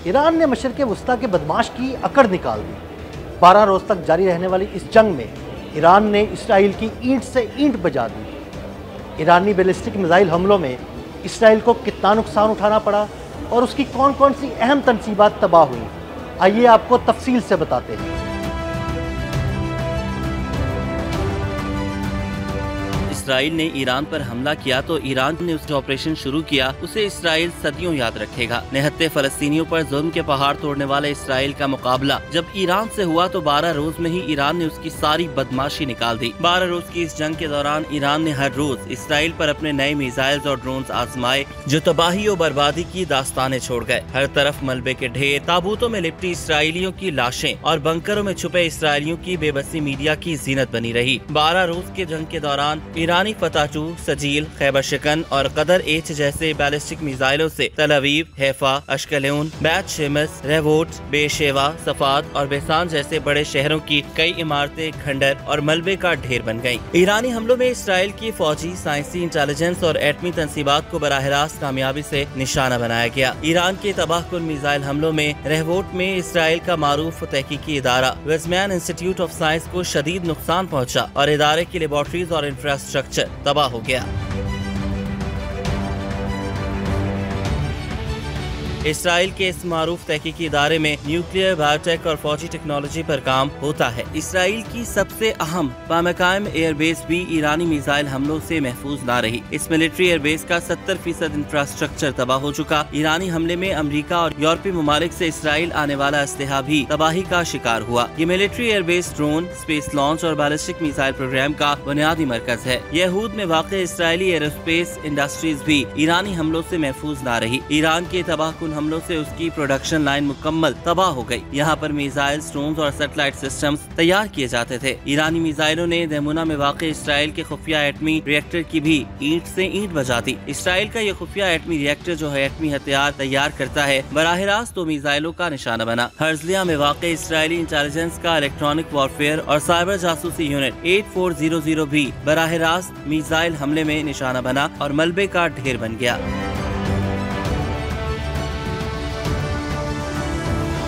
ایران نے مشرق وسطیٰ کے بدماش کی اکڑ نکال دی۔ 12 روز تک جاری رہنے والی اس جنگ میں ایران نے اسرائیل کی اینٹ سے اینٹ بجا دی۔ ایرانی بیلسٹک میزائل حملوں میں اسرائیل کو کتنا نقصان اٹھانا پڑا اور اس کی کون کون سی اہم تنصیبات تباہ ہوئیں، آئیے آپ کو تفصیل سے بتاتے ہیں۔ اسرائیل نے ایران پر حملہ کیا تو ایران نے اس آپریشن شروع کیا، اسے اسرائیل صدیوں یاد رکھے گا۔ نہتے فلسطینیوں پر ظلم کے پہاڑ توڑنے والے اسرائیل کا مقابلہ جب ایران سے ہوا تو 12 روز میں ہی ایران نے اس کی ساری بدماشی نکال دی۔ 12 روز کی اس جنگ کے دوران ایران نے ہر روز اسرائیل پر اپنے نئے میزائلز اور ڈرونز آزمائے جو تباہی و بربادی کی داستانیں چھوڑ گئے۔ ہر طرف ملبے کے ڈھیر، تابوتوں میں لپٹی اسرائیلیوں کی لاشیں اور بنکروں میں چھپے اسرائیلیوں کی بے بسی میڈیا کی زینت بنی رہی۔ 12 روز کے جنگ کے دوران ایرانی فتح 2، سجیل، خیبر شکن اور قدر ایچ جیسے بیلسٹک میزائلوں سے تل ابیب، حیفا، اشکلون، بیت شمس، ریہوٹ، بے شیوا، صفات اور بیسان جیسے بڑے شہروں کی کئی عمارتیں کھنڈر اور ملبے کا ڈھیر بن گئیں۔ ایرانی حملوں میں اسرائیل کی فوجی، سائنسی، انٹیلیجنس اور ایٹمی تنصیبات کو براہ راست کامیابی سے نشانہ بنایا گیا۔ ایران کے تباہ کن میزائل حملوں میں ریہوٹ میں اسرائیل کا معروف تحقیقی ادارہ ویزمین انسٹی ٹیوٹ آف سائنس کو شدید نقصان پہنچا اور ادارے کی لیبارٹریز اور انفراسٹرکچر تباہ ہو گیا۔ اسرائیل کے اس معروف تحقیقی ادارے میں نیوکلیئر، بایوٹیک اور فوجی ٹیکنالوجی پر کام ہوتا ہے۔ اسرائیل کی سب سے اہم بامقام ایئر بیس بھی ایرانی میزائل حملوں سے محفوظ نہ رہی۔ اس ملٹری ایئر بیس کا 70% انفراسٹرکچر تباہ ہو چکا۔ ایرانی حملے میں امریکہ اور یورپی ممالک سے اسرائیل آنے والا اسلحہ بھی تباہی کا شکار ہوا۔ یہ military air base drone, space launch اور بیلسٹک میزائل پروگرام کا بنیادی مرکز ہے۔ یہود میں واقع اسرائیلی ایروسپیس انڈسٹریز بھی ایرانی حملوں سے محفوظ نہ رہی۔ ایران کے تباہ کن حملوں سے اس کی پروڈکشن لائن مکمل تباہ ہو گئی۔ یہاں پر میزائلز، ڈرونز اور سیٹلائٹ سسٹمز تیار کیے جاتے تھے۔ ایرانی میزائلوں نے دیمونا میں واقع اسرائیل کے خفیہ ایٹمی ری ایکٹر کی بھی اینٹ سے اینٹ بجا دی۔ اسرائیل کا یہ خفیہ ایٹمی ری ایکٹر جو ایٹمی ہتھیار تیار کرتا ہے، براہ راست دو میزائلوں کا نشانہ بنا۔ ہرزلیہ میں واقع اسرائیلی انٹیلیجنس کا الیکٹرانک وارفیئر اور سائبر جاسوسی یونٹ 8400 بھی براہ راست میزائل حملے میں نشانہ بنا اور ملبے کا ڈھیر بن گیا۔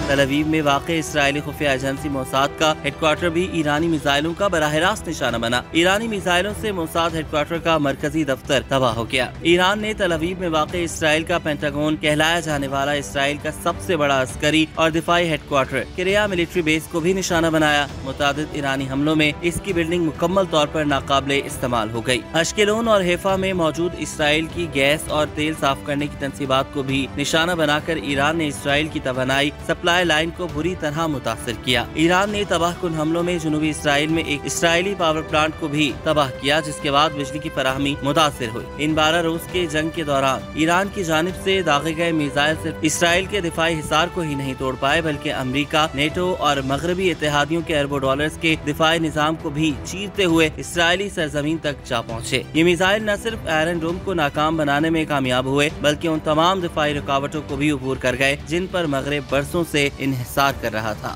تل ابیب میں واقع اسرائیلی خفیہ ایجنسی موساد کا ہیڈ کوارٹر بھی ایرانی میزائلوں کا براہ راست نشانہ بنا۔ ایرانی میزائلوں سے موساد ہیڈ کوارٹر کا مرکزی دفتر تباہ ہو گیا۔ ایران نے تل ابیب میں واقع اسرائیل کا پینٹاگون کہلایا جانے والا اسرائیل کا سب سے بڑا عسکری اور دفاعی ہیڈ کوارٹر کریا ملٹری بیس کو بھی نشانہ بنایا۔ متعدد ایرانی حملوں میں اس کی بلڈنگ مکمل طور پر ناقابل استعمال ہو گئی۔ اشکلون اور حیفا میں موجود اسرائیل کی گیس اور تیل صاف کرنے کی تنصیبات کو بھی نشانہ بنا کر ایران نے اسرائیل کی توانائی سپلائی لائن کو بری طرح متاثر کیا۔ ایران نے تباہ کن حملوں میں جنوبی اسرائیل میں ایک اسرائیلی پاور پلانٹ کو بھی تباہ کیا، جس کے بعد بجلی کی فراہمی متاثر ہوئی۔ ان 12 روز کے جنگ کے دوران ایران کی جانب سے داغے گئے میزائل صرف اسرائیل کے دفاعی حصار کو ہی نہیں توڑ پائے، بلکہ امریکہ، نیٹو اور مغربی اتحادیوں کے اربوں ڈالرز کے دفاعی نظام کو بھی چیرتے ہوئے اسرائیلی سرزمین تک جا پہنچے۔ یہ میزائل نہ صرف آئرن ڈوم کو ناکام بنانے میں کامیاب ہوئے، بلکہ ان تمام دفاعی رکاوٹوں کو بھی عبور کر گئے جن پر مغرب برسوں سے انحصار کر رہا تھا۔